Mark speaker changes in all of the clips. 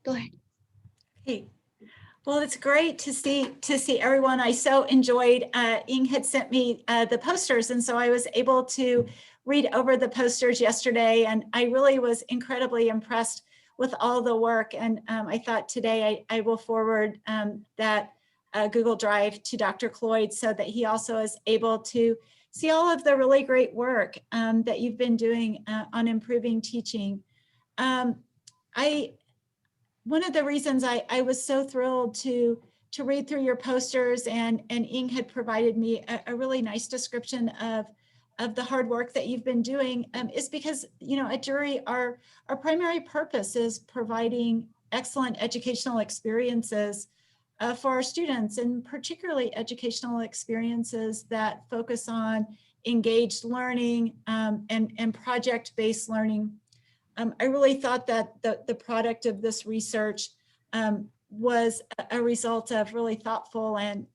Speaker 1: Go ahead.
Speaker 2: Hey, well, it's great to see everyone. I so enjoyed. Ing had sent me the posters, and so I was able to read over the posters yesterday, and I really was incredibly impressed with all the work. And I thought today I will forward that Google Drive to Dr. Cloyd so that he also is able to see all of the really great work that you've been doing on improving teaching. I One of the reasons I was so thrilled to read through your posters, and Ing had provided me a really nice description of the hard work that you've been doing is because, you know, at Jury, our primary purpose is providing excellent educational experiences for our students, and particularly educational experiences that focus on engaged learning and project-based learning. I really thought that the product of this research was a result of really thoughtful and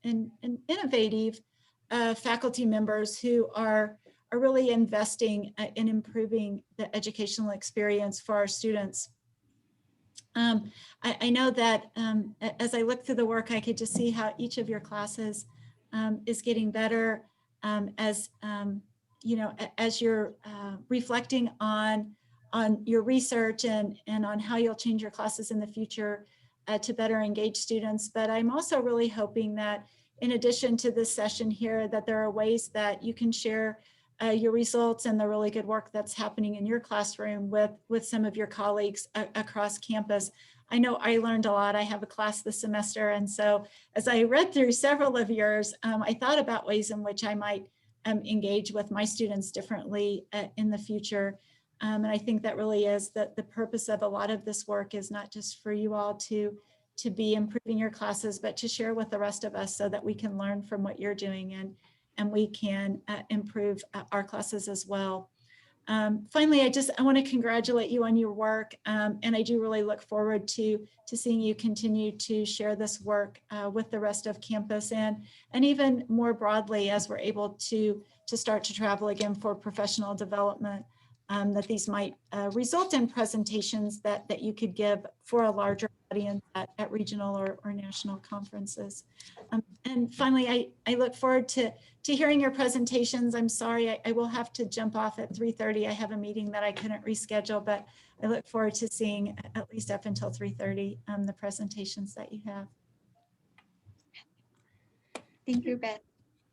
Speaker 2: innovative faculty members who are really investing in improving the educational experience for our students. I know that as I look through the work, I could just see how each of your classes is getting better as you know, as you're reflecting on your research and on how you'll change your classes in the future to better engage students. But I'm also really hoping that in addition to this session here, that there are ways that you can share your results and the really good work that's happening in your classroom with some of your colleagues across campus. I know I learned a lot. I have a class this semester. And so as I read through several of yours, I thought about ways in which I might engage with my students differently in the future. And I think that really is that the purpose of a lot of this work is not just for you all to be improving your classes, but to share with the rest of us so that we can learn from what you're doing and we can improve our classes as well. Finally, I want to congratulate you on your work, and I do really look forward to seeing you continue to share this work with the rest of campus and even more broadly as we're able to start to travel again for professional development. That these might result in presentations that you could give for a larger audience at regional or national conferences. And finally, I look forward to hearing your presentations. I'm sorry, I will have to jump off at 3:30. I have a meeting that I couldn't reschedule, but I look forward to seeing at least up until 3:30 the presentations that you have.
Speaker 1: Thank you, Beth.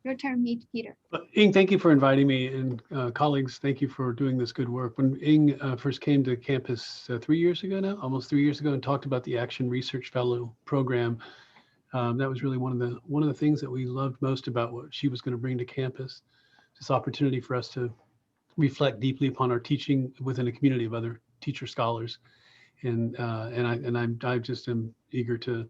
Speaker 1: Your turn, Peter.
Speaker 3: Ing, thank you for inviting me, and colleagues, thank you for doing this good work. When Ing first came to campus 3 years ago now, almost 3 years ago, and talked about the Action Research Fellow program, that was really one of the things that we loved most about what she was going to bring to campus. This opportunity for us to reflect deeply upon our teaching within a community of other teacher scholars, and I just am eager to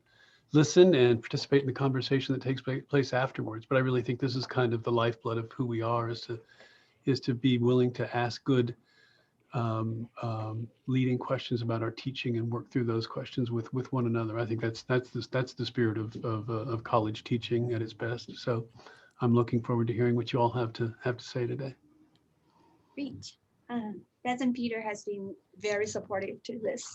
Speaker 3: listen and participate in the conversation that takes place afterwards. But I really think this is kind of the lifeblood of who we are, is to be willing to ask good leading questions about our teaching and work through those questions with one another. I think that's the spirit of college teaching at its best. So I'm looking forward to hearing what you all have to say today.
Speaker 1: Great. Beth and Peter has been very supportive to this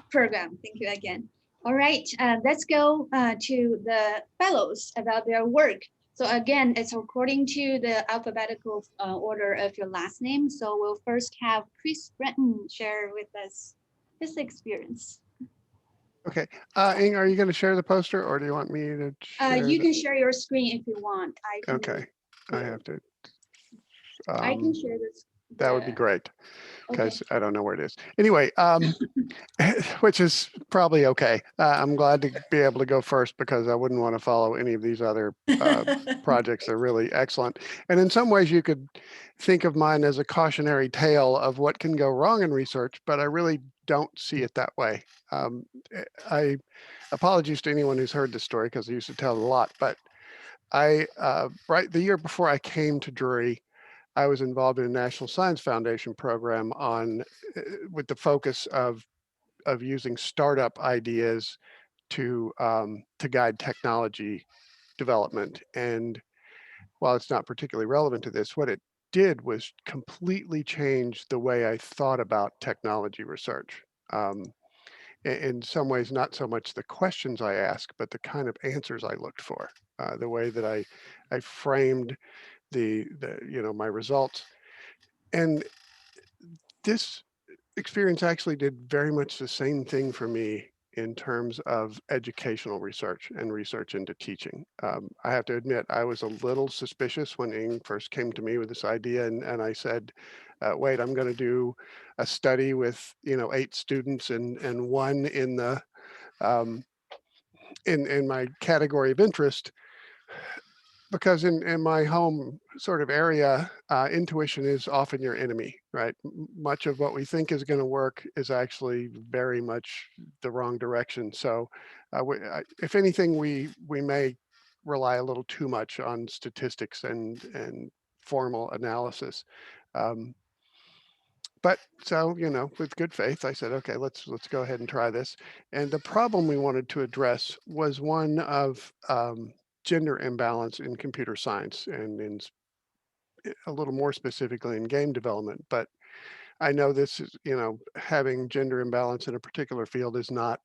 Speaker 1: program. Thank you again. All right, let's go to the fellows about their work. So again, it's according to the alphabetical order of your last name. So we'll first have Chris Breton share with us his experience.
Speaker 4: Okay, Ing, are you going to share the poster, or do you want me to share?
Speaker 1: You can share your screen if you want.
Speaker 4: Okay, I have to.
Speaker 1: I can share this.
Speaker 4: That would be great, because
Speaker 1: Okay.
Speaker 4: I don't know where it is. Anyway, which is probably okay. I'm glad to be able to go first, because I wouldn't want to follow any of these other projects. They're really excellent. And in some ways, you could think of mine as a cautionary tale of what can go wrong in research, but I really don't see it that way. I apologies to anyone who's heard this story, because I used to tell it a lot, but right the year before I came to Drury, I was involved in a National Science Foundation program with the focus of using startup ideas to guide technology development. And while it's not particularly relevant to this, what it did was completely change the way I thought about technology research. in some ways, not so much the questions I asked, but the kind of answers I looked for, the way that I framed my results. And this experience actually did very much the same thing for me in terms of educational research and research into teaching. I have to admit, I was a little suspicious when Ing first came to me with this idea, and I said, wait, I'm going to do a study with 8 students and one in the um, in my category of interest, because in my home sort of area, intuition is often your enemy, right? Much of what we think is going to work is actually very much the wrong direction. So, if anything, we may rely a little too much on statistics and formal analysis. Um, but so, with good faith, I said, okay, let's go ahead and try this. And the problem we wanted to address was one of gender imbalance in computer science, and a little more specifically in game development. But I know this is, having gender imbalance in a particular field is not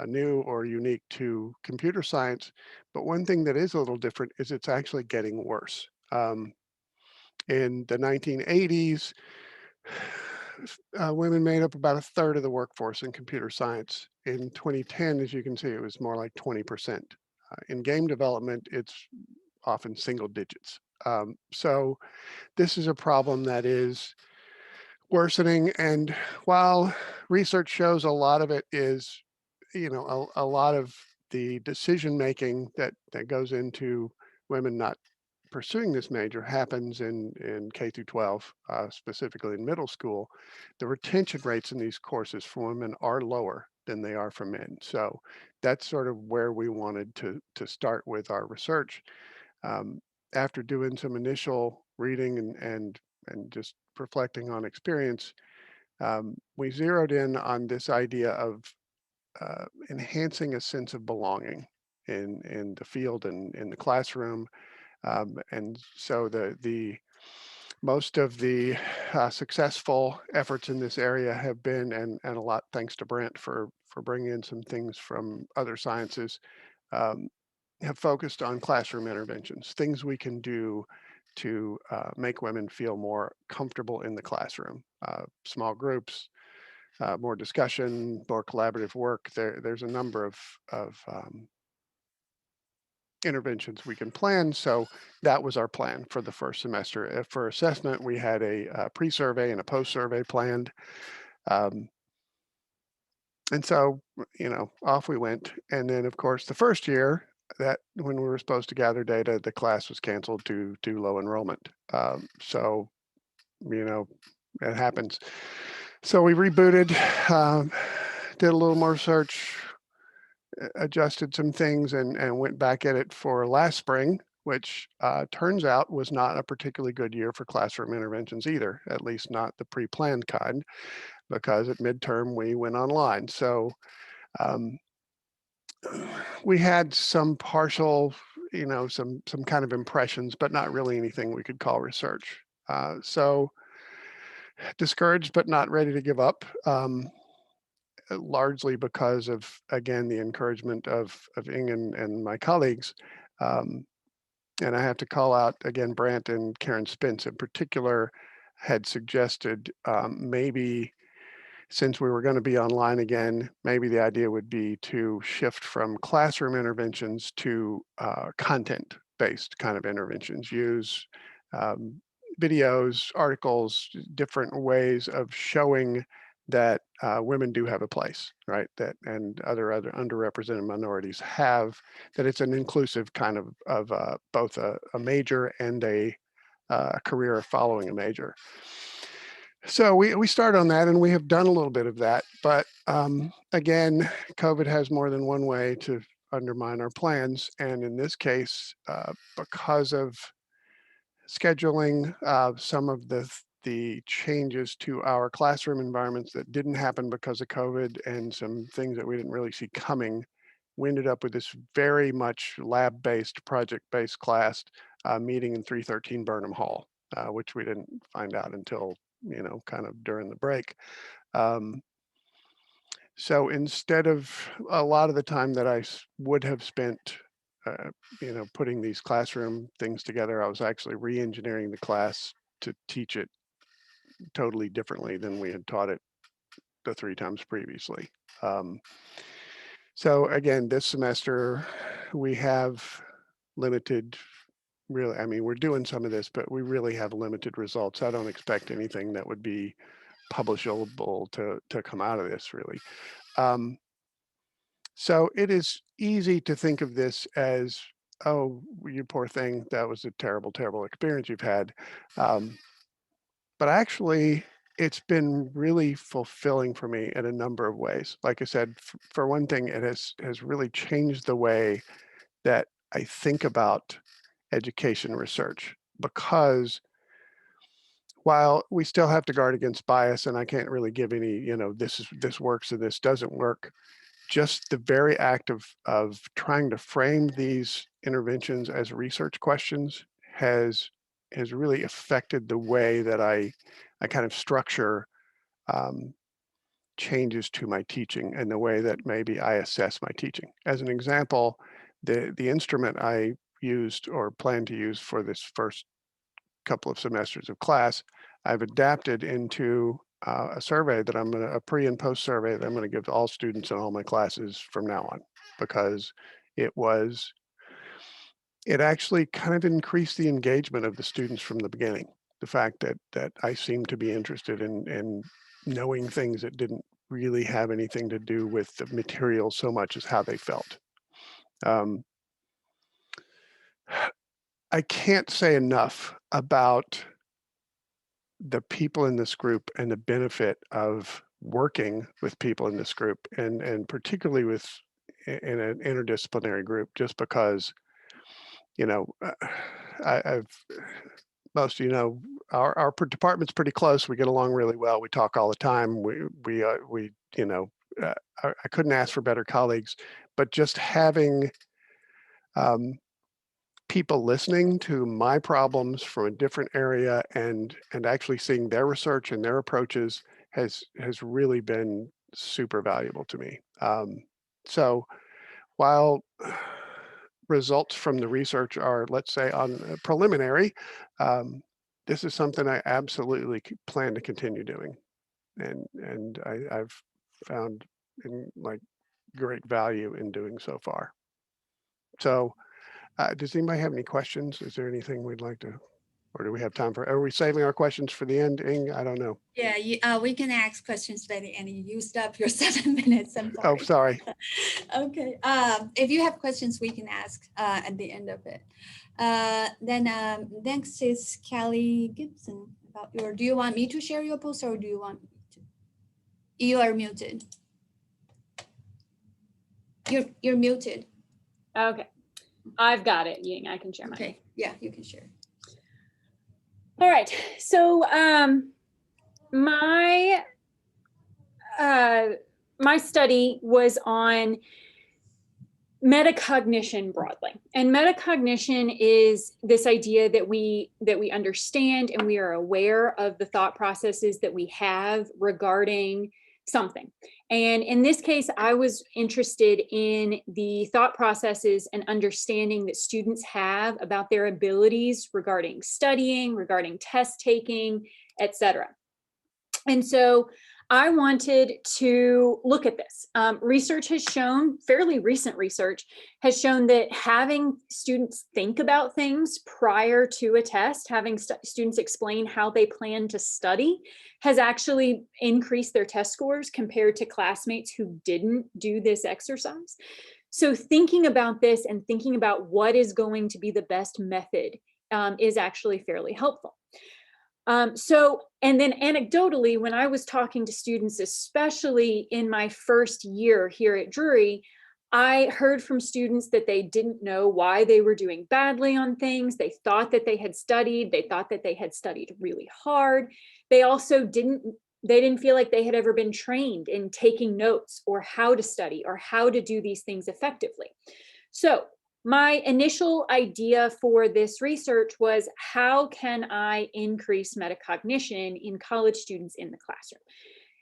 Speaker 4: new or unique to computer science. But one thing that is a little different is it's actually getting worse. In the 1980s, women made up about a third of the workforce in computer science. In 2010, as you can see, it was more like 20%. In game development, it's often single digits. So this is a problem that is worsening. And while research shows a lot of it is, a lot of the decision making that goes into women not pursuing this major happens in K through 12, specifically in middle school, the retention rates in these courses for women are lower than they are for men. So that's sort of where we wanted to start with our research. Um, After doing some initial reading and just reflecting on experience, we zeroed in on this idea of enhancing a sense of belonging in the field and in the classroom. And so the most of the successful efforts in this area have been, and a lot thanks to Brent for bringing in some things from other sciences, um, have focused on classroom interventions, things we can do to make women feel more comfortable in the classroom. Small groups, more discussion, more collaborative work. There's a number of interventions we can plan. So that was our plan for the first semester. For assessment, we had a pre-survey and a post-survey planned. Um, and so, off we went. And then, of course, the first year, that when we were supposed to gather data, the class was canceled due to low enrollment. So, it happens. So we rebooted, did a little more research, adjusted some things, and went back at it for last spring, which turns out was not a particularly good year for classroom interventions either, at least not the pre-planned kind, because at midterm we went online. So um, we had some partial, some kind of impressions, but not really anything we could call research. So discouraged, but not ready to give up. Largely because of, again, the encouragement of Ing and my colleagues. Um, and I have to call out again, Brant and Karen Spence in particular had suggested maybe, since we were going to be online again, maybe the idea would be to shift from classroom interventions to content-based kind of interventions, use um, videos, articles, different ways of showing that women do have a place, right? That and other underrepresented minorities have, that it's an inclusive kind of both a major and a career following a major. So we started on that, and we have done a little bit of that. But again, COVID has more than one way to undermine our plans. And in this case, because of scheduling, some of the changes to our classroom environments that didn't happen because of COVID, and some things that we didn't really see coming, we ended up with this very much lab-based, project-based class meeting in 313 Burnham Hall, which we didn't find out until kind of during the break. Um, So instead of a lot of the time that I would have spent, putting these classroom things together, I was actually re-engineering the class to teach it totally differently than we had taught it the 3 times previously. Um, so again, this semester we have limited, really, I mean, we're doing some of this, but we really have limited results. I don't expect anything that would be publishable to come out of this really. Um, so it is easy to think of this as, oh, you poor thing, that was a terrible, terrible experience you've had. Um, but actually, it's been really fulfilling for me in a number of ways. Like I said, for one thing, it has really changed the way that I think about education research, because while we still have to guard against bias, and I can't really give any, this works and this doesn't work, just the very act of trying to frame these interventions as research questions has really affected the way that I kind of structure um, changes to my teaching and the way that maybe I assess my teaching. As an example, the instrument I used or plan to use for this first couple of semesters of class, I've adapted into a survey that a pre and post survey that I'm going to give to all students in all my classes from now on, because it was, it actually kind of increased the engagement of the students from the beginning. The fact that I seemed to be interested in knowing things that didn't really have anything to do with the material so much as how they felt. Um, I can't say enough about the people in this group and the benefit of working with people in this group, and particularly in an interdisciplinary group, just because, you know, I've, most, our department's pretty close. We get along really well. We talk all the time. I couldn't ask for better colleagues, but just having um, people listening to my problems from a different area and actually seeing their research and their approaches has really been super valuable to me. So while results from the research are, let's say, on preliminary, this is something I absolutely plan to continue doing, and I've found like great value in doing so far. So does anybody have any questions? Is there anything we'd like to, or do we have time for, are we saving our questions for the end, Ing? I don't know.
Speaker 1: Yeah, we can ask questions by the end. You used up your 7 minutes. I'm sorry.
Speaker 4: Oh, sorry.
Speaker 1: Okay. If you have questions, we can ask at the end of it. Then next is Kelly Gibson. Do you want me to share your post or do you want me to? You are muted. You're muted.
Speaker 5: Okay, I've got it, Ying. I can share mine.
Speaker 1: Okay. Yeah, you can share.
Speaker 5: All right. So my study was on metacognition broadly, and metacognition is this idea that we understand and we are aware of the thought processes that we have regarding something. And in this case, I was interested in the thought processes and understanding that students have about their abilities regarding studying, regarding test taking, etc. And so I wanted to look at this. Research has shown, fairly recent research, has shown that having students think about things prior to a test, having students explain how they plan to study, has actually increased their test scores compared to classmates who didn't do this exercise. So thinking about this and thinking about what is going to be the best method is actually fairly helpful. And then anecdotally, when I was talking to students, especially in my first year here at Drury, I heard from students that they didn't know why they were doing badly on things. They thought that they had studied. They thought that they had studied really hard. They also didn't feel like they had ever been trained in taking notes or how to study or how to do these things effectively. So my initial idea for this research was, how can I increase metacognition in college students in the classroom?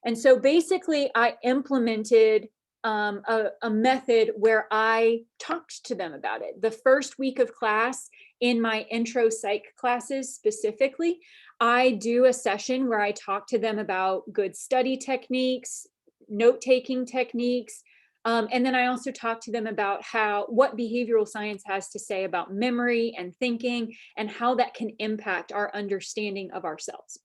Speaker 5: And so basically I implemented a method where I talked to them about it. The first week of class in my intro psych classes specifically, I do a session where I talk to them about good study techniques, note-taking techniques, and then I also talk to them about what behavioral science has to say about memory and thinking and how that can impact our understanding of ourselves.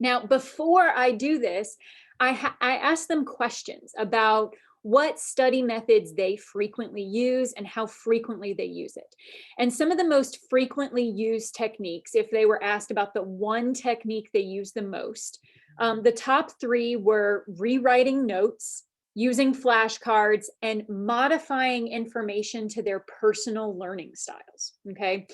Speaker 5: Now, before I do this, I ask them questions about what study methods they frequently use and how frequently they use it. And some of the most frequently used techniques, if they were asked about the one technique they use the most, the top 3 were rewriting notes, using flashcards, and modifying information to their personal learning styles. Okay.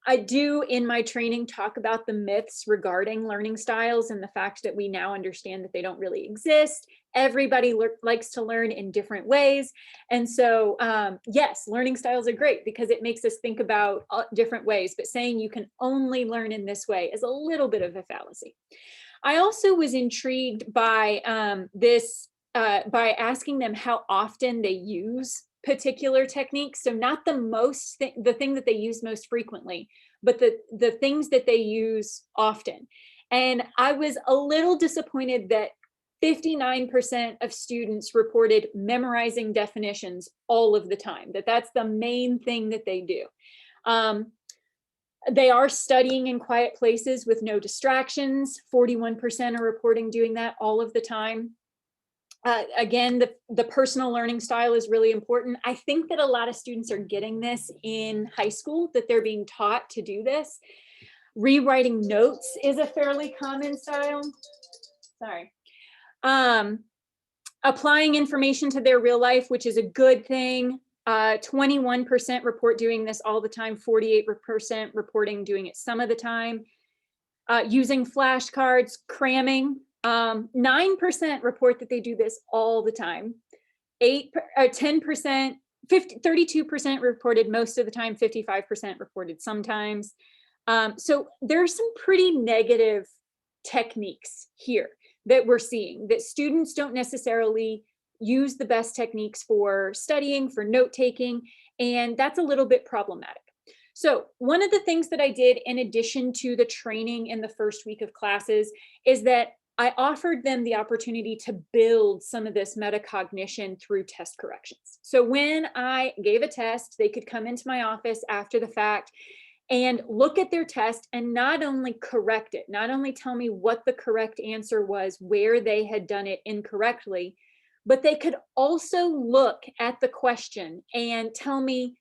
Speaker 5: I do in my training talk about the myths regarding learning styles and the fact that we now understand that they don't really exist. Everybody likes to learn in different ways. And so, yes, learning styles are great because it makes us think about different ways, but saying you can only learn in this way is a little bit of a fallacy. I also was intrigued by by asking them how often they use particular techniques. So not the thing that they use most frequently, but the things that they use often. And I was a little disappointed that 59% of students reported memorizing definitions all of the time, that's the main thing that they do. They are studying in quiet places with no distractions. 41% are reporting doing that all of the time. Again, the personal learning style is really important. I think that a lot of students are getting this in high school, that they're being taught to do this. Rewriting notes is a fairly common style. Sorry. Applying information to their real life, which is a good thing. 21% report doing this all the time, 48% reporting doing it some of the time. Using flashcards, cramming. 9% report that they do this all the time. 10%, 32% reported most of the time, 55% reported sometimes. So there's some pretty negative techniques here that we're seeing, that students don't necessarily use the best techniques for studying, for note-taking, and that's a little bit problematic. So one of the things that I did in addition to the training in the first week of classes is that I offered them the opportunity to build some of this metacognition through test corrections. So when I gave a test, they could come into my office after the fact and look at their test and not only correct it, not only tell me what the correct answer was, where they had done it incorrectly, but they could also look at the question and tell me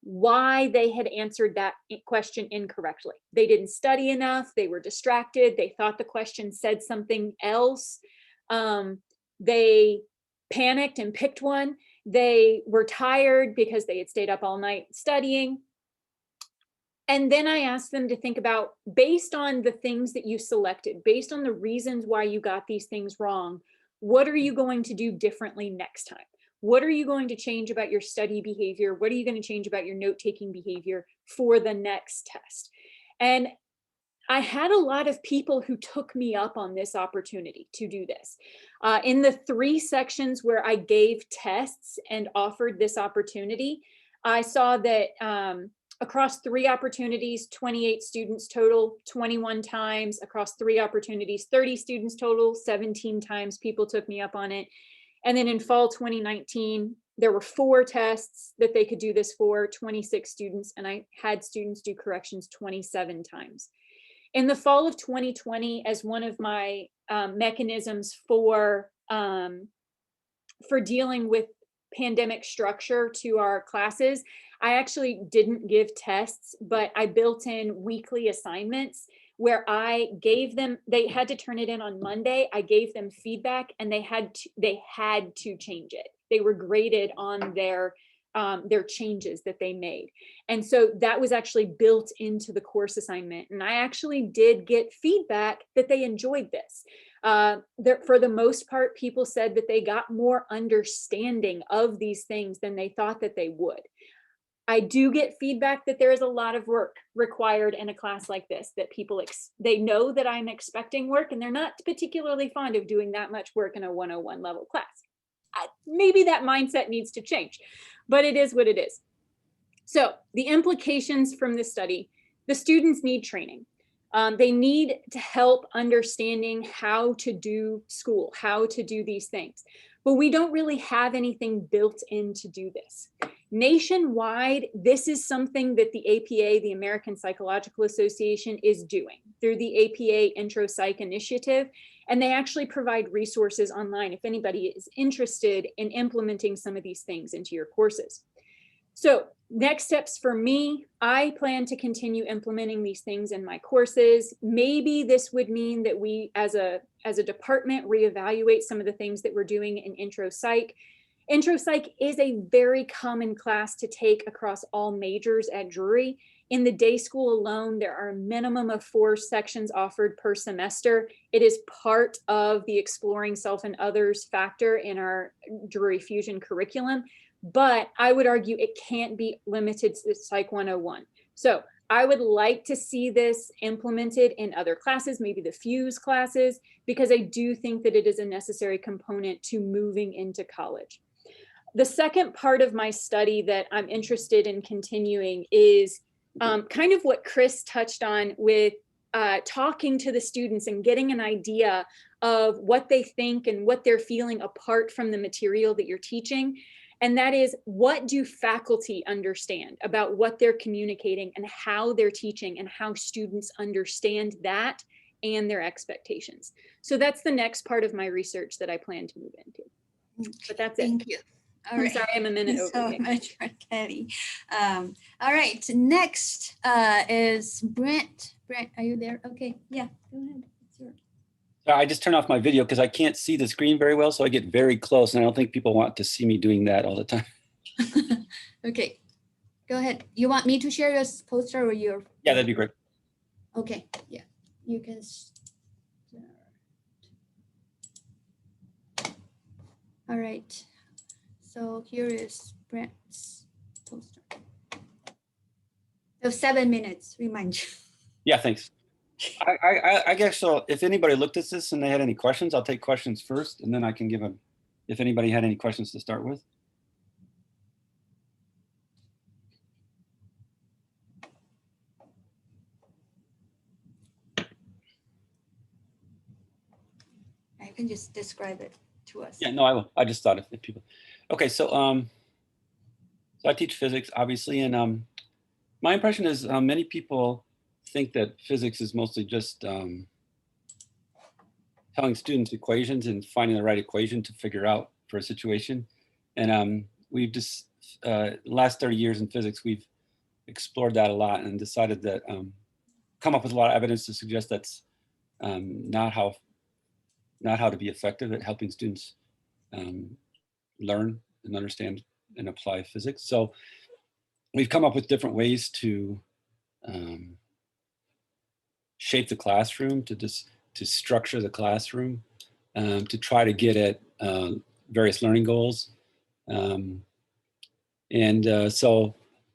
Speaker 5: why they had answered that question incorrectly. They didn't study enough, they were distracted, they thought the question said something else, they panicked and picked one, they were tired because they had stayed up all night studying. And then I asked them to think about, based on the things that you selected, based on the reasons why you got these things wrong, what are you going to do differently next time? What are you going to change about your study behavior? What are you going to change about your note-taking behavior for the next test? And I had a lot of people who took me up on this opportunity to do this. In the 3 sections where I gave tests and offered this opportunity, I saw that across 3 opportunities, 28 students total, 21 times. Across 3 opportunities, 30 students total, 17 times people took me up on it. And then in fall 2019, there were 4 tests that they could do this for, 26 students, and I had students do corrections 27 times. In the fall of 2020, as one of my mechanisms for dealing with pandemic structure to our classes, I actually didn't give tests, but I built in weekly assignments where I gave them, they had to turn it in on Monday. I gave them feedback and they had to change it. They were graded on their changes that they made. And so that was actually built into the course assignment. And I actually did get feedback that they enjoyed this. For the most part, people said that they got more understanding of these things than they thought that they would. I do get feedback that there is a lot of work required in a class like this, that people, they know that I'm expecting work and they're not particularly fond of doing that much work in a 101 level class. Maybe that mindset needs to change, but it is what it is. So the implications from this study, the students need training. They need to help understanding how to do school, how to do these things. But we don't really have anything built in to do this. Nationwide, this is something that the APA, the American Psychological Association, is doing through the APA Intro Psych Initiative. And they actually provide resources online if anybody is interested in implementing some of these things into your courses. So next steps for me, I plan to continue implementing these things in my courses. Maybe this would mean that we as a department reevaluate some of the things that we're doing in Intro Psych. Intro Psych is a very common class to take across all majors at Drury. In the day school alone, there are a minimum of 4 sections offered per semester. It is part of the Exploring Self and Others factor in our Drury Fusion curriculum. But I would argue it can't be limited to Psych 101. So I would like to see this implemented in other classes, maybe the Fuse classes, because I do think that it is a necessary component to moving into college. The second part of my study that I'm interested in continuing is kind of what Chris touched on with talking to the students and getting an idea of what they think and what they're feeling apart from the material that you're teaching. And that is, what do faculty understand about what they're communicating and how they're teaching and how students understand that and their expectations. So that's the next part of my research that I plan to move into. But that's it.
Speaker 1: Thank you. All
Speaker 5: I'm
Speaker 1: right.
Speaker 5: sorry, I'm a minute
Speaker 1: Thank
Speaker 5: over.
Speaker 1: you so much, Kelly. All right, next is Brent. Brent, are you there? Okay, yeah, go ahead. It's yours.
Speaker 6: I just turned off my video because I can't see the screen very well, so I get very close, and I don't think people want to see me doing that all the time.
Speaker 1: Okay, go ahead. You want me to share your poster or your?
Speaker 6: Yeah, that'd be great.
Speaker 1: Okay, yeah, you can start. All right, so here is Brent's poster. So 7 minutes, remind you.
Speaker 6: Yeah, thanks. I guess so. If anybody looked at this and they had any questions, I'll take questions first, and then I can give them, if anybody had any questions to start with.
Speaker 1: I can just describe it to us.
Speaker 6: Yeah, no, I will. I just thought if people. Okay, so so I teach physics, obviously, and my impression is many people think that physics is mostly just telling students equations and finding the right equation to figure out for a situation. And we've just, last 30 years in physics, we've explored that a lot and decided that, come up with a lot of evidence to suggest that's not how to be effective at helping students learn and understand and apply physics. So we've come up with different ways to shape the classroom, to structure the classroom, to try to get at various learning goals. So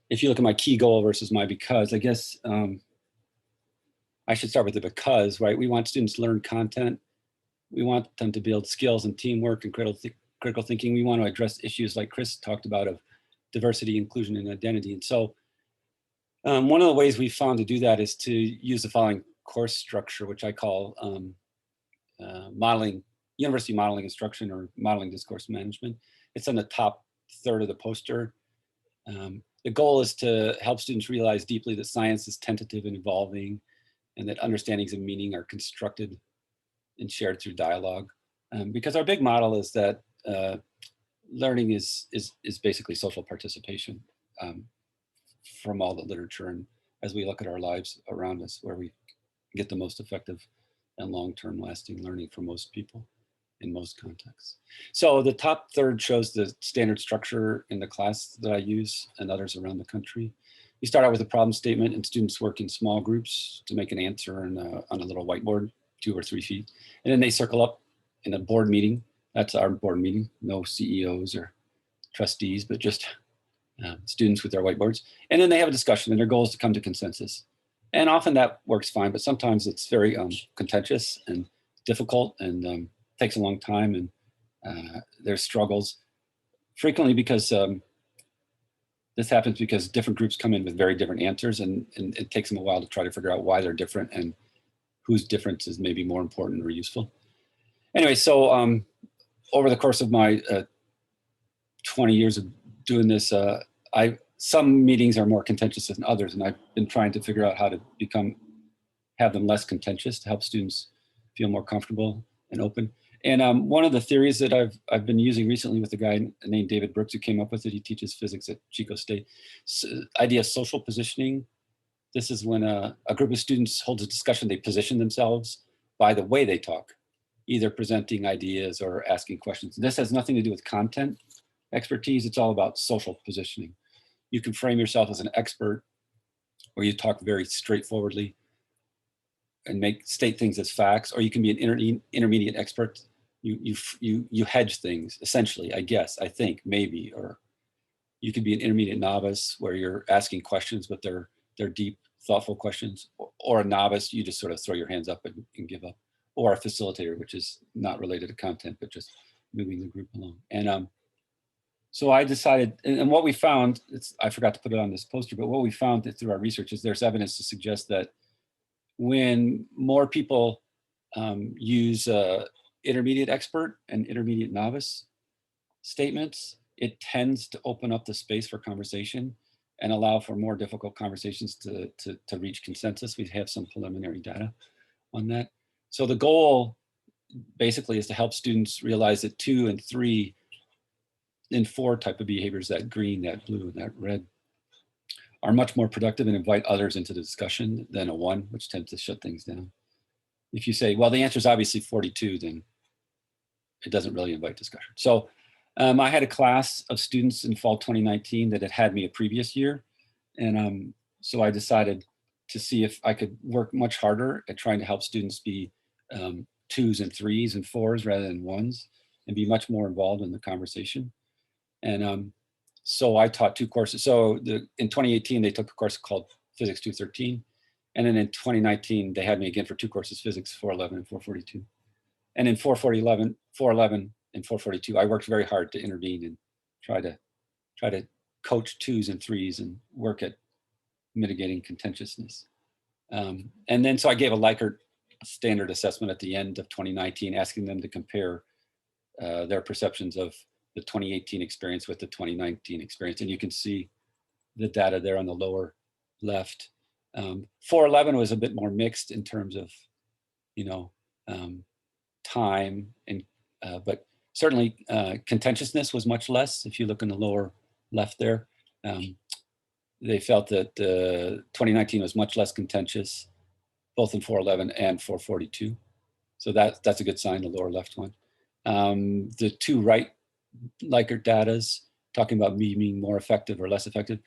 Speaker 6: if you look at my key goal versus my because, I guess I should start with the because, right? We want students to learn content. We want them to build skills and teamwork and critical thinking. We want to address issues like Chris talked about of diversity, inclusion, and identity. And so one of the ways we found to do that is to use the following course structure, which I call university modeling instruction or modeling discourse management. It's on the top third of the poster. The goal is to help students realize deeply that science is tentative and evolving, and that understandings of meaning are constructed and shared through dialogue. Because our big model is that learning is basically social participation from all the literature, and as we look at our lives around us, where we get the most effective and long-term lasting learning for most people in most contexts. So the top third shows the standard structure in the class that I use and others around the country. We start out with a problem statement, and students work in small groups to make an answer on a little whiteboard, 2 or 3 feet. And then they circle up in a board meeting. That's our board meeting. No CEOs or trustees, but just students with their whiteboards. And then they have a discussion, and their goal is to come to consensus. And often that works fine, but sometimes it's very contentious and difficult, and takes a long time, and there's struggles. Frequently because this happens because different groups come in with very different answers, and it takes them a while to try to figure out why they're different and whose difference is maybe more important or useful. Anyway, so over the course of my 20 years of doing this, some meetings are more contentious than others, and I've been trying to figure out how to have them less contentious to help students feel more comfortable and open. And one of the theories that I've been using recently with a guy named David Brooks, who came up with it, he teaches physics at Chico State, idea of social positioning. This is when a group of students holds a discussion, they position themselves by the way they talk, either presenting ideas or asking questions. This has nothing to do with content expertise, it's all about social positioning. You can frame yourself as an expert, or you talk very straightforwardly and state things as facts, or you can be an intermediate expert. You hedge things, essentially, I guess, I think, maybe, or you could be an intermediate novice where you're asking questions, but they're deep, thoughtful questions, or a novice, you just sort of throw your hands up and give up, or a facilitator, which is not related to content, but just moving the group along. And so I decided, and what we found, I forgot to put it on this poster, but what we found through our research is there's evidence to suggest that when more people use intermediate expert and intermediate novice statements, it tends to open up the space for conversation and allow for more difficult conversations to reach consensus. We have some preliminary data on that. So the goal basically is to help students realize that 2 and 3 and 4 type of behaviors, that green, that blue, and that red, are much more productive and invite others into the discussion than a 1, which tends to shut things down. If you say, well, the answer is obviously 42, then it doesn't really invite discussion. So I had a class of students in fall 2019 that had me a previous year. And so I decided to see if I could work much harder at trying to help students be 2s and 3s and 4s rather than 1s, and be much more involved in the conversation. And so I taught 2 courses. So in 2018, they took a course called Physics 213. And then in 2019, they had me again for 2 courses, Physics 411 and 442. And in 411 and 442, I worked very hard to intervene and try to coach 2s and 3s and work at mitigating contentiousness. And then so I gave a Likert standard assessment at the end of 2019, asking them to compare their perceptions of the 2018 experience with the 2019 experience. And you can see the data there on the lower left. 411 was a bit more mixed in terms of, time, and but certainly contentiousness was much less. If you look in the lower left there, they felt that 2019 was much less contentious, both in 411 and 442. So that's a good sign, the lower left one. The 2 right Likert datas, talking about me being more effective or less effective,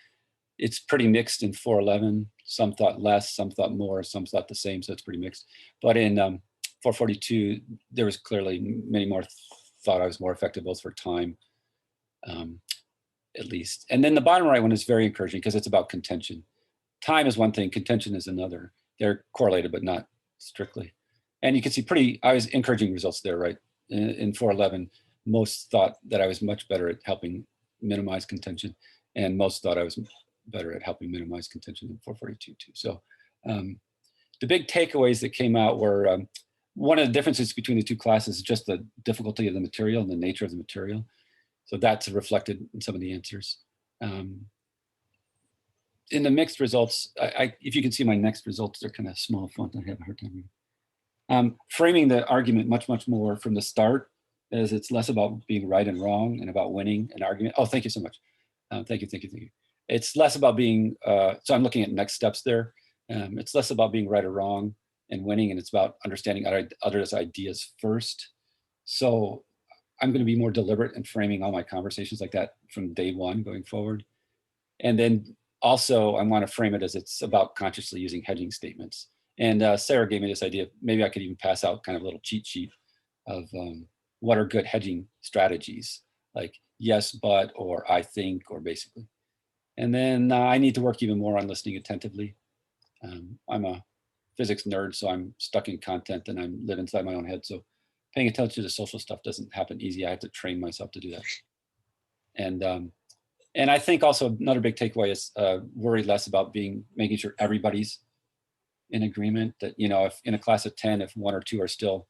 Speaker 6: it's pretty mixed in 411. Some thought less, some thought more, some thought the same, so it's pretty mixed. But in 442, there was clearly many more thought I was more effective, both for time, at least. And then the bottom right one is very encouraging because it's about contention. Time is one thing, contention is another. They're correlated, but not strictly. And you can see I was encouraging results there, right? In 411, most thought that I was much better at helping minimize contention, and most thought I was better at helping minimize contention in 442 too. So the big takeaways that came out were, one of the differences between the 2 classes is just the difficulty of the material and the nature of the material. So that's reflected in some of the answers. In the mixed results, if you can see my next results, they're kind of small font. I have a hard time reading. Framing the argument much more from the start, as it's less about being right and wrong and about winning an argument. Oh, thank you so much. Thank you. It's less about being, so I'm looking at next steps there. It's less about being right or wrong and winning, and it's about understanding others' ideas first. So I'm going to be more deliberate in framing all my conversations like that from day 1 going forward. And then also I want to frame it as it's about consciously using hedging statements. And Sarah gave me this idea, maybe I could even pass out kind of a little cheat sheet of what are good hedging strategies, like yes, but, or I think, or basically. And then I need to work even more on listening attentively. I'm a physics nerd, so I'm stuck in content and I live inside my own head. So paying attention to social stuff doesn't happen easy. I have to train myself to do that. And I think also another big takeaway is worry less about making sure everybody's in agreement, that, you know, if in a class of 10, if 1 or 2 are still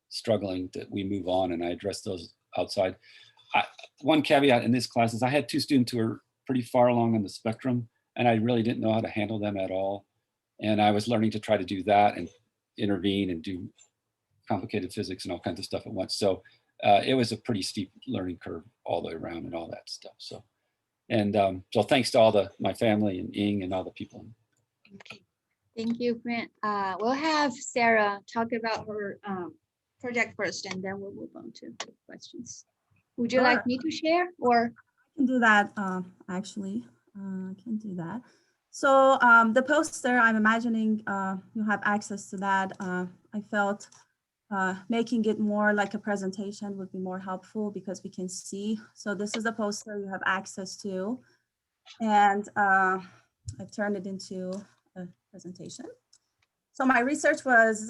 Speaker 6: struggling, that we move on and I address those outside. One caveat in this class is I had 2 students who were pretty far along on the spectrum and I really didn't know how to handle them at all. And I was learning to try to do that and intervene and do complicated physics and all kinds of stuff at once. So it was a pretty steep learning curve all the way around and all that stuff. So, and so thanks to all my family and Ing and all the people.
Speaker 1: Okay. Thank you, Brent. We'll have Sarah talk about her project first, and then we'll move on to the questions. Would you like me to share, or?
Speaker 7: I can do that, actually. I can do that. So the poster, I'm imagining you have access to that. I felt making it more like a presentation would be more helpful because we can see. So this is the poster you have access to. And I've turned it into a presentation. So my research was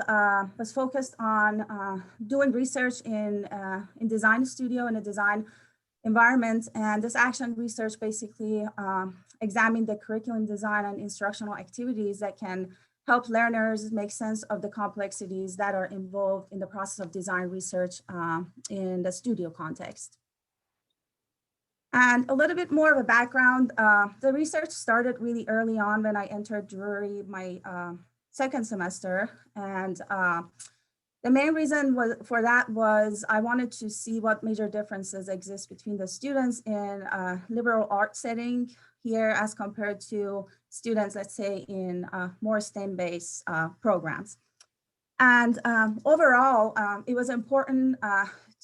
Speaker 7: focused on doing research in design studio, in a design environment. And this action research basically examined the curriculum design and instructional activities that can help learners make sense of the complexities that are involved in the process of design research in the studio context. And a little bit more of a background, the research started really early on when I entered Drury, my second semester. And the main reason for that was I wanted to see what major differences exist between the students in a liberal art setting here as compared to students, let's say, in more STEM-based programs. And overall, it was important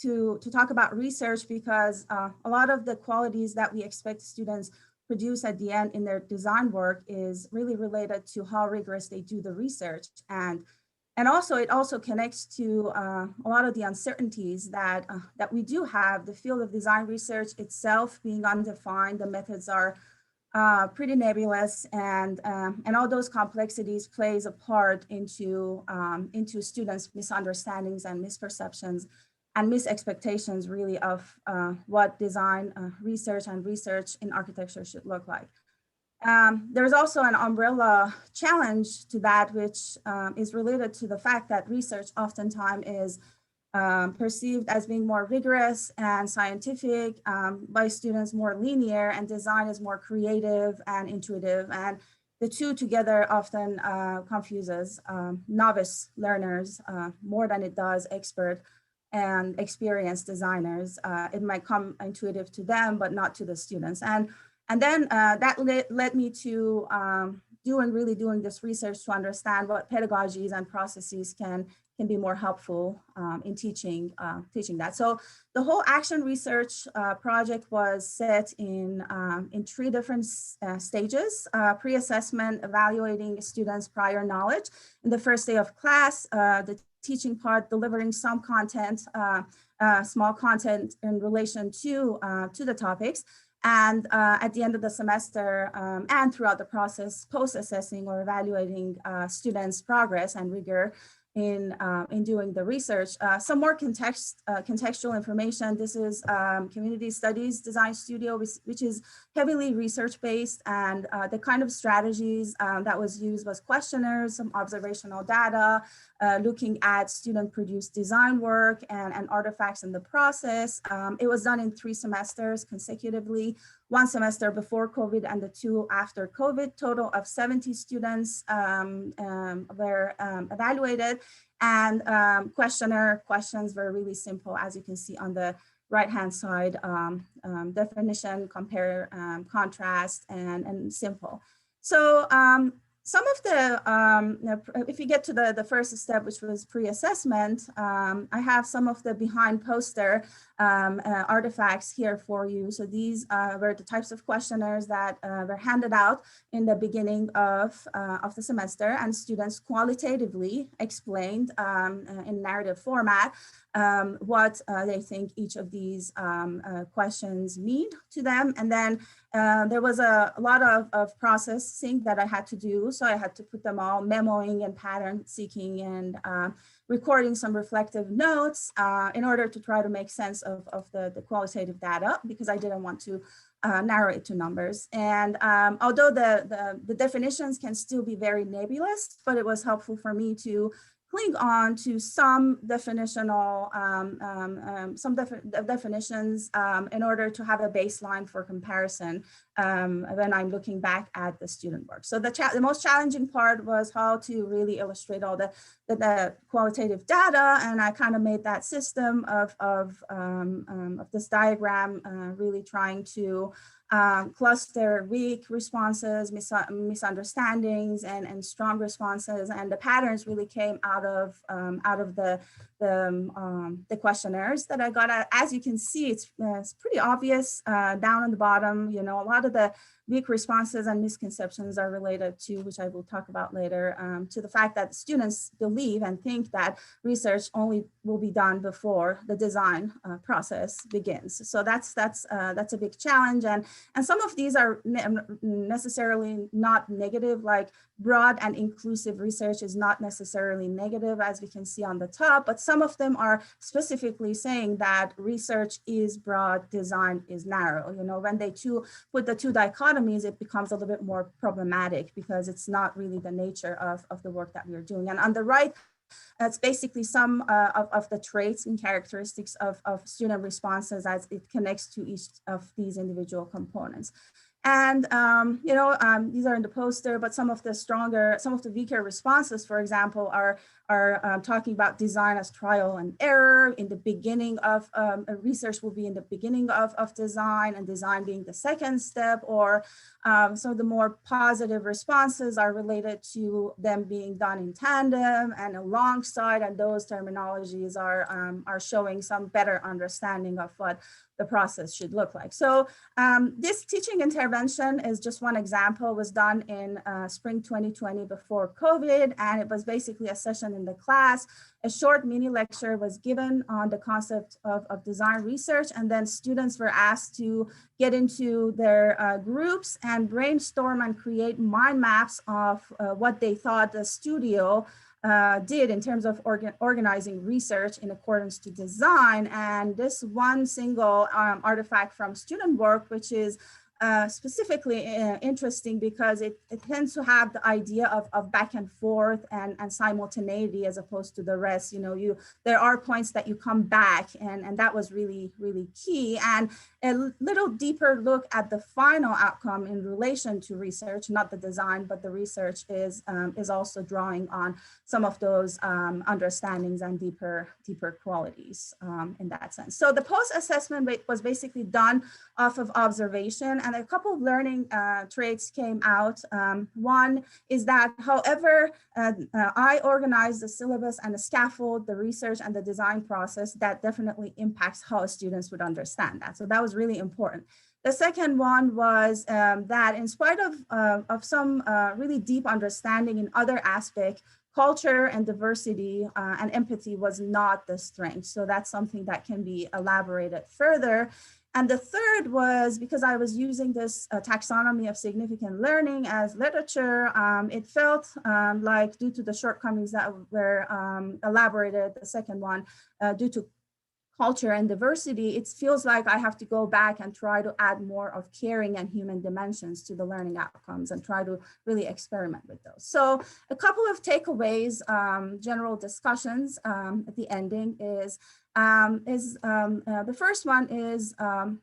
Speaker 7: to talk about research because a lot of the qualities that we expect students produce at the end in their design work is really related to how rigorous they do the research. And also, it also connects to a lot of the uncertainties that we do have. The field of design research itself being undefined, the methods are pretty nebulous, and all those complexities plays a part into students' misunderstandings and misperceptions and misexpectations really of what design research and research in architecture should look like. There's also an umbrella challenge to that, which is related to the fact that research oftentimes is perceived as being more rigorous and scientific, by students more linear, and design is more creative and intuitive. And the two together often confuses novice learners more than it does expert and experienced designers. It might come intuitive to them, but not to the students. And then that led me to doing this research to understand what pedagogies and processes can be more helpful in teaching that. So the whole action research project was set in 3 different stages: pre-assessment, evaluating students' prior knowledge in the first day of class, the teaching part, delivering some content, small content in relation to the topics, and at the end of the semester and throughout the process, post-assessing or evaluating students' progress and rigor in doing the research. Some more contextual information. This is Community Studies Design Studio, which is heavily research-based, and the kind of strategies that was used was questionnaires, some observational data, looking at student-produced design work and artifacts in the process. It was done in 3 semesters consecutively, 1 semester before COVID and the 2 after COVID. Total of 70 students were evaluated, and questionnaire questions were really simple, as you can see on the right-hand side, definition, compare, contrast, and simple. So some of the, if you get to the first step, which was pre-assessment, I have some of the behind poster artifacts here for you. So these were the types of questionnaires that were handed out in the beginning of the semester, and students qualitatively explained in narrative format what they think each of these questions mean to them. And then there was a lot of processing that I had to do. So I had to put them all, memoing and pattern seeking and recording some reflective notes in order to try to make sense of the qualitative data, because I didn't want to narrow it to numbers. And although the definitions can still be very nebulous, but it was helpful for me to cling on to some definitional, definitions in order to have a baseline for comparison when I'm looking back at the student work. So the most challenging part was how to really illustrate all the qualitative data, and I kind of made that system of this diagram, really trying to cluster weak responses, misunderstandings, and strong responses, and the patterns really came out of the questionnaires that I got. As you can see, it's pretty obvious down on the bottom. You know, a lot of the weak responses and misconceptions are related to, which I will talk about later, to the fact that students believe and think that research only will be done before the design process begins. So that's a big challenge, and some of these are necessarily not negative, like broad and inclusive research is not necessarily negative, as we can see on the top, but some of them are specifically saying that research is broad, design is narrow. You know, when they put the two dichotomies, it becomes a little bit more problematic because it's not really the nature of the work that we're doing. And on the right, it's basically some of the traits and characteristics of student responses as it connects to each of these individual components. And, these are in the poster, but some of the weaker responses, for example, are talking about design as trial and error. In the beginning of research will be in the beginning of design, and design being the second step, or some of the more positive responses are related to them being done in tandem and alongside, and those terminologies are showing some better understanding of what the process should look like. So this teaching intervention is just one example. It was done in spring 2020 before COVID, and it was basically a session in the class. A short mini lecture was given on the concept of design research, and then students were asked to get into their groups and brainstorm and create mind maps of what they thought the studio did in terms of organizing research in accordance to design. And this one single artifact from student work, which is specifically interesting because it tends to have the idea of back and forth and simultaneity as opposed to the rest. You know, there are points that you come back, and that was really, really key. And a little deeper look at the final outcome in relation to research, not the design, but the research is also drawing on some of those understandings and deeper qualities in that sense. So the post-assessment was basically done off of observation, and a couple of learning traits came out. One is that however I organize the syllabus and the scaffold, the research and the design process, that definitely impacts how students would understand that. So that was really important. The second one was that in spite of some really deep understanding in other aspects, culture and diversity and empathy was not the strength. So that's something that can be elaborated further. And the third was because I was using this taxonomy of significant learning as literature, it felt like due to the shortcomings that were elaborated, the second one, due to culture and diversity, it feels like I have to go back and try to add more of caring and human dimensions to the learning outcomes and try to really experiment with those. So a couple of takeaways, general discussions at the ending is the first one is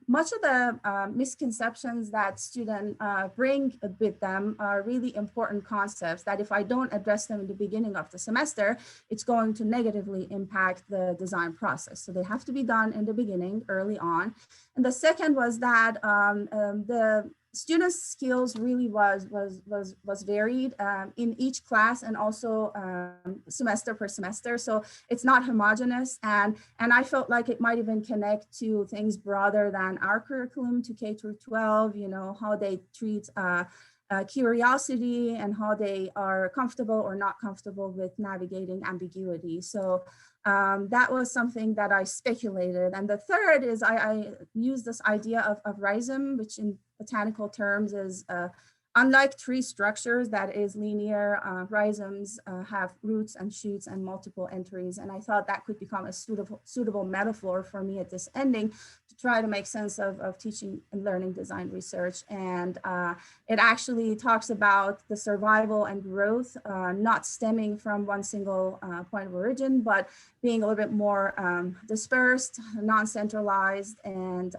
Speaker 7: much of the misconceptions that students bring with them are really important concepts that if I don't address them in the beginning of the semester, it's going to negatively impact the design process. So they have to be done in the beginning, early on. And the second was that the students' skills really was varied in each class and also semester per semester. So it's not homogeneous, and I felt like it might even connect to things broader than our curriculum to K through 12. You know, how they treat curiosity and how they are comfortable or not comfortable with navigating ambiguity. So That was something that I speculated. And the third is I use this idea of rhizome, which in botanical terms is unlike tree structures that is linear, rhizomes have roots and shoots and multiple entries. And I thought that could become a suitable metaphor for me at this ending to try to make sense of teaching and learning design research. And it actually talks about the survival and growth, not stemming from one single point of origin, but being a little bit more dispersed, non-centralized, and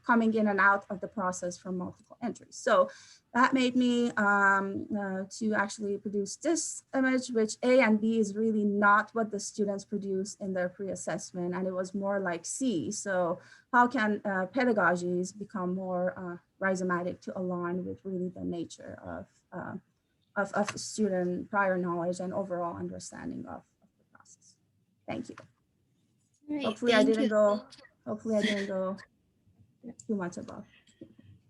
Speaker 7: coming in and out of the process from multiple entries. So that made me to actually produce this image, which A and B is really not what the students produce in their pre-assessment, and it was more like C. So how can pedagogies become more rhizomatic to align with really the nature of student prior knowledge and overall understanding of the process. Thank you.
Speaker 1: Great,
Speaker 7: Hopefully I
Speaker 1: thank
Speaker 7: didn't
Speaker 1: you.
Speaker 7: go too much above.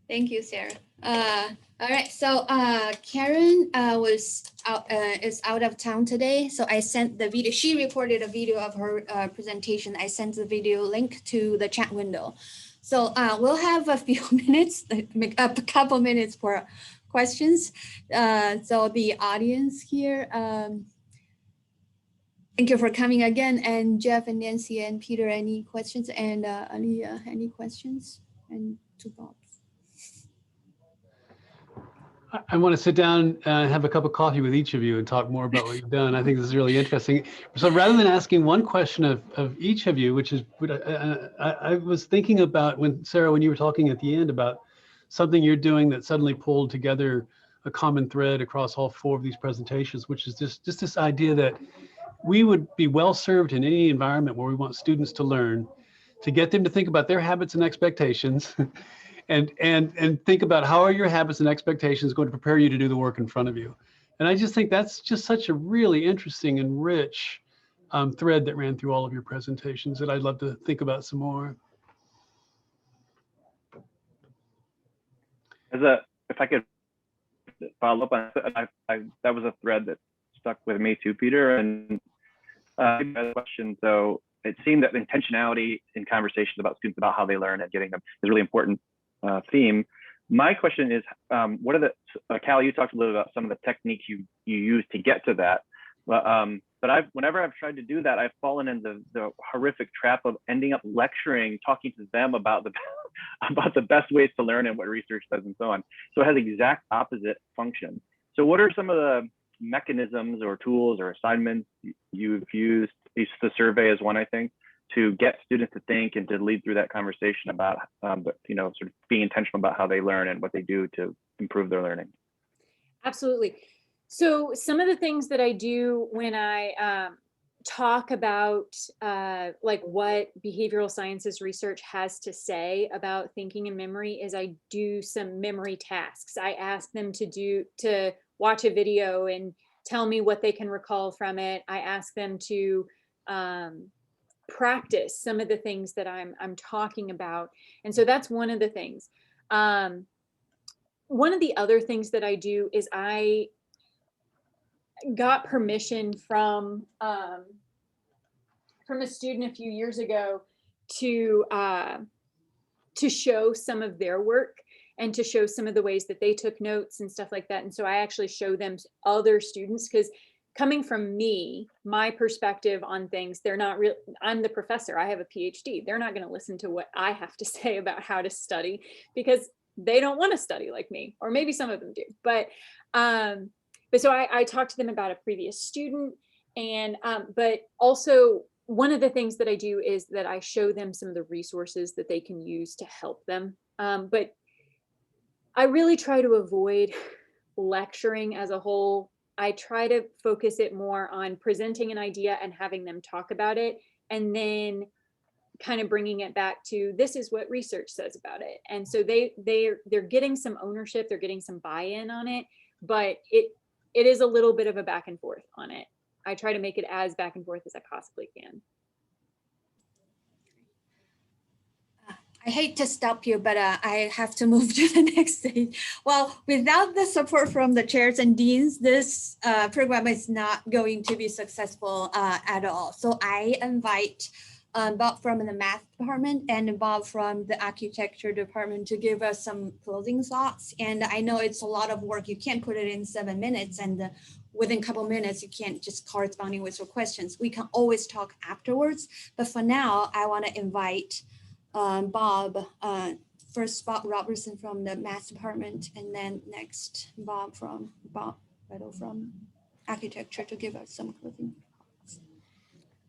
Speaker 1: Thank you, Sarah. All right, so Karen is out of town today, so I sent the video. She recorded a video of her presentation. I sent the video link to the chat window. So we'll have a few minutes, a couple minutes for questions. So the audience here, thank you for coming again. And Jeff and Nancy and Peter, any questions? And Aliyah, any questions? And to Bob.
Speaker 3: I want to sit down and have a cup of coffee with each of you and talk more about what you've done. I think this is really interesting. So rather than asking one question of each of you, which is, I was thinking about when, Sarah, when you were talking at the end about something you're doing that suddenly pulled together a common thread across all four of these presentations, which is just this idea that we would be well served in any environment where we want students to learn, to get them to think about their habits and expectations and think about how are your habits and expectations going to prepare you to do the work in front of you. And I just think that's just such a really interesting and rich thread that ran through all of your presentations that I'd love to think about some more.
Speaker 8: If I could follow up on that was a thread that stuck with me too, Peter. And question, so it seemed that intentionality in conversations about students about how they learn and getting them is a really important theme. My question is, what are the, Callie, you talked a little about some of the techniques you use to get to that. But whenever I've tried to do that, I've fallen into the horrific trap of ending up lecturing, talking to them about the best ways to learn and what research does and so on. So it has the exact opposite function. So what are some of the mechanisms or tools or assignments you've used? The survey is one, I think, to get students to think and to lead through that conversation about, sort of being intentional about how they learn and what they do to improve their learning.
Speaker 5: Absolutely. So some of the things that I do when I talk about like what behavioral sciences research has to say about thinking and memory is I do some memory tasks. I ask them to watch a video and tell me what they can recall from it. I ask them to practice some of the things that I'm talking about. And so that's one of the things. One of the other things that I do is I got permission from a student a few years ago to show some of their work and to show some of the ways that they took notes and stuff like that. And so I actually show them other students, because coming from me, my perspective on things, they're not real. I'm the professor, I have a PhD. They're not going to listen to what I have to say about how to study because they don't want to study like me, or maybe some of them do. But so I talked to them about a previous student, and but also one of the things that I do is that I show them some of the resources that they can use to help them. But I really try to avoid lecturing as a whole. I try to focus it more on presenting an idea and having them talk about it, and then kind of bringing it back to this is what research says about it. And so they're getting some ownership, they're getting some buy-in on it, but it is a little bit of a back and forth on it. I try to make it as back and forth as I possibly can.
Speaker 1: I hate to stop you, but I have to move to the next stage. Well, without the support from the chairs and deans, this program is not going to be successful at all. So I invite Bob from the math department and Bob from the architecture department to give us some closing thoughts. And I know it's a lot of work. You can't put it in 7 minutes, and within a couple minutes, you can't just corresponding with your questions. We can always talk afterwards. But for now, I want to invite Bob, first Bob Robertson from the math department, and then next Bob Weddle from architecture to give us some closing.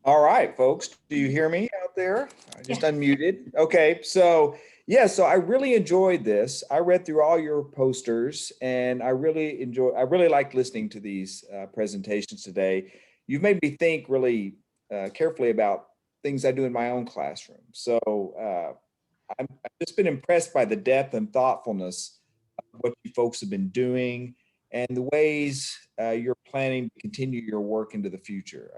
Speaker 9: All right, folks, do you hear me out there? I just unmuted. Okay, so yeah, so I really enjoyed this. I read through all your posters and I really liked listening to these presentations today. You've made me think really carefully about things I do in my own classroom. So I've just been impressed by the depth and thoughtfulness of what you folks have been doing and the ways you're planning to continue your work into the future.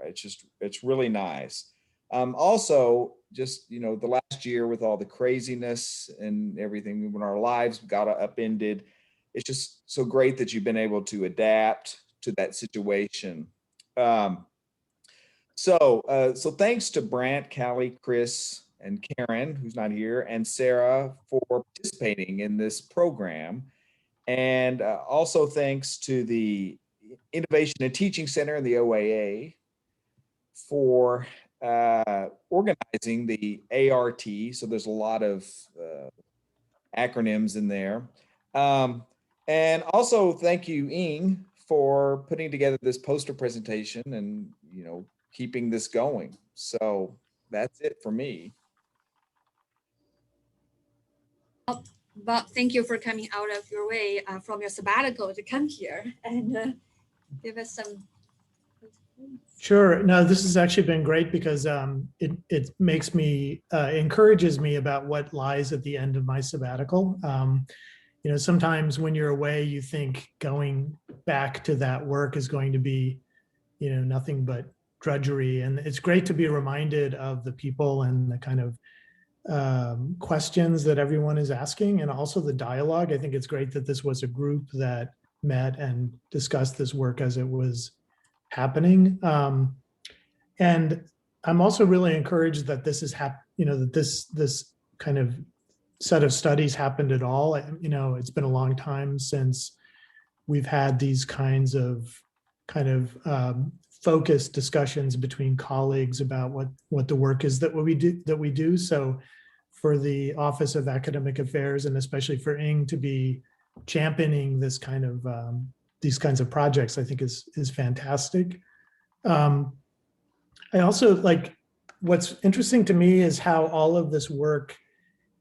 Speaker 9: It's really nice. Also, just, you know, the last year with all the craziness and everything, when our lives got upended, it's just so great that you've been able to adapt to that situation. So thanks to Brant, Callie, Chris, and Karen, who's not here, and Sarah for participating in this program. And also thanks to the Innovation and Teaching Center and the OAA for organizing the ART. So there's a lot of acronyms in there. And also thank you, Ing, for putting together this poster presentation and, you know, keeping this going. So that's it for me.
Speaker 1: Bob, thank you for coming out of your way from your sabbatical to come here and give us some.
Speaker 10: Sure. No, this has actually been great because it makes me, encourages me about what lies at the end of my sabbatical. You know, sometimes when you're away, you think going back to that work is going to be, you know, nothing but drudgery. And it's great to be reminded of the people and the kind of questions that everyone is asking, and also the dialogue. I think it's great that this was a group that met and discussed this work as it was happening. And I'm also really encouraged that this is you know, that this kind of set of studies happened at all. You know, it's been a long time since we've had these kinds of focused discussions between colleagues about what the work is that we do. So for the Office of Academic Affairs, and especially for Ing to be championing this kind of these kinds of projects, I think is fantastic. I also like, what's interesting to me is how all of this work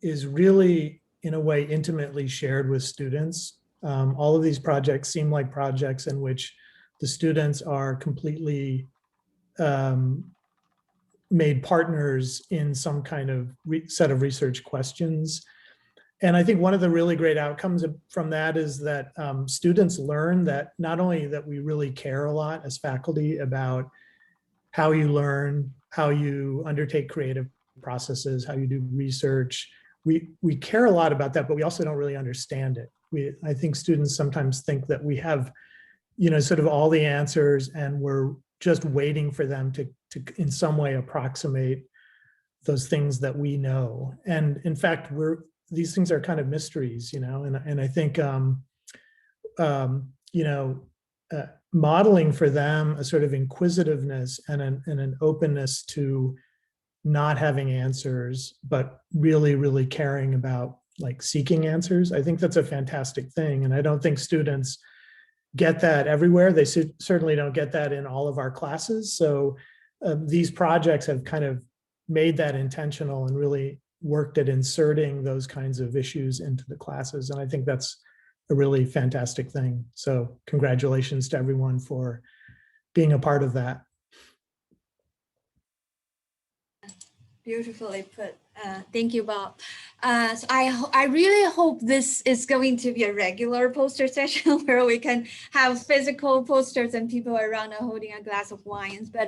Speaker 10: is really, in a way, intimately shared with students. All of these projects seem like projects in which the students are completely made partners in some kind of set of research questions. And I think one of the really great outcomes from that is that students learn that not only that we really care a lot as faculty about how you learn, how you undertake creative processes, how you do research. We care a lot about that, but we also don't really understand it. I think students sometimes think that we have, you know, sort of all the answers and we're just waiting for them to in some way approximate those things that we know. And in fact, these things are kind of mysteries, you know, and I think, you know, modeling for them a sort of inquisitiveness and an openness to not having answers, but really, really caring about like seeking answers. I think that's a fantastic thing. And I don't think students get that everywhere. They certainly don't get that in all of our classes. So these projects have kind of made that intentional and really worked at inserting those kinds of issues into the classes. And I think that's a really fantastic thing. So congratulations to everyone for being a part of that.
Speaker 1: Beautifully put. Thank you, Bob. So I really hope this is going to be a regular poster session where we can have physical posters and people around holding a glass of wines. But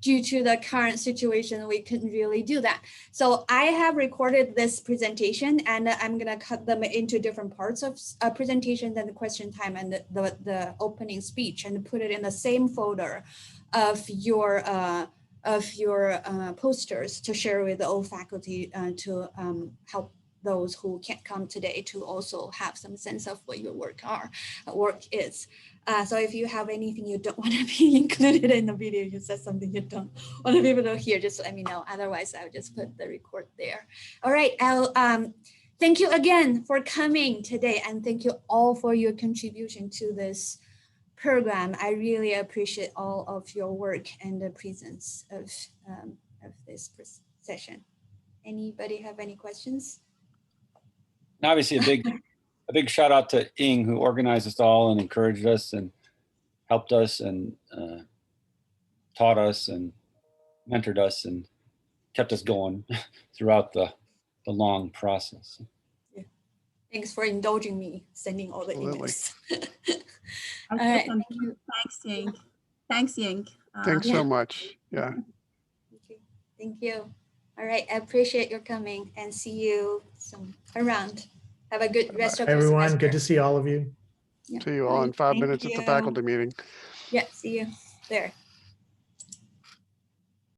Speaker 1: due to the current situation, we couldn't really do that. So I have recorded this presentation, and I'm gonna cut them into different parts of a presentation, then the question time and the opening speech, and put it in the same folder of your posters to share with all faculty to help those who can't come today to also have some sense of what your work is. So if you have anything you don't want to be included in the video, you said something you don't want to be able to hear, just let me know. Otherwise, I'll just put the record there. All right, I'll thank you again for coming today, and thank you all for your contribution to this program. I really appreciate all of your work and the presence of this session. Anybody have any questions?
Speaker 6: And obviously a big shout out to Ing, who organized us all and encouraged us and helped us and taught us and mentored us and kept us going throughout the long process.
Speaker 1: Yeah. Thanks for indulging me sending all the
Speaker 4: Absolutely.
Speaker 1: emails.
Speaker 7: All
Speaker 1: right.
Speaker 7: Thanks, Ying. Thanks, Ying.
Speaker 4: Thanks
Speaker 1: Yeah.
Speaker 4: so much. Yeah.
Speaker 1: Thank you. All right, I appreciate your coming, and see you soon around. Have a good rest of your
Speaker 10: Everyone,
Speaker 1: semester.
Speaker 10: good to see all of you.
Speaker 1: Yeah.
Speaker 4: See you all in 5
Speaker 7: Thank
Speaker 4: minutes at the
Speaker 7: you.
Speaker 4: faculty meeting.
Speaker 1: Yeah, see you there.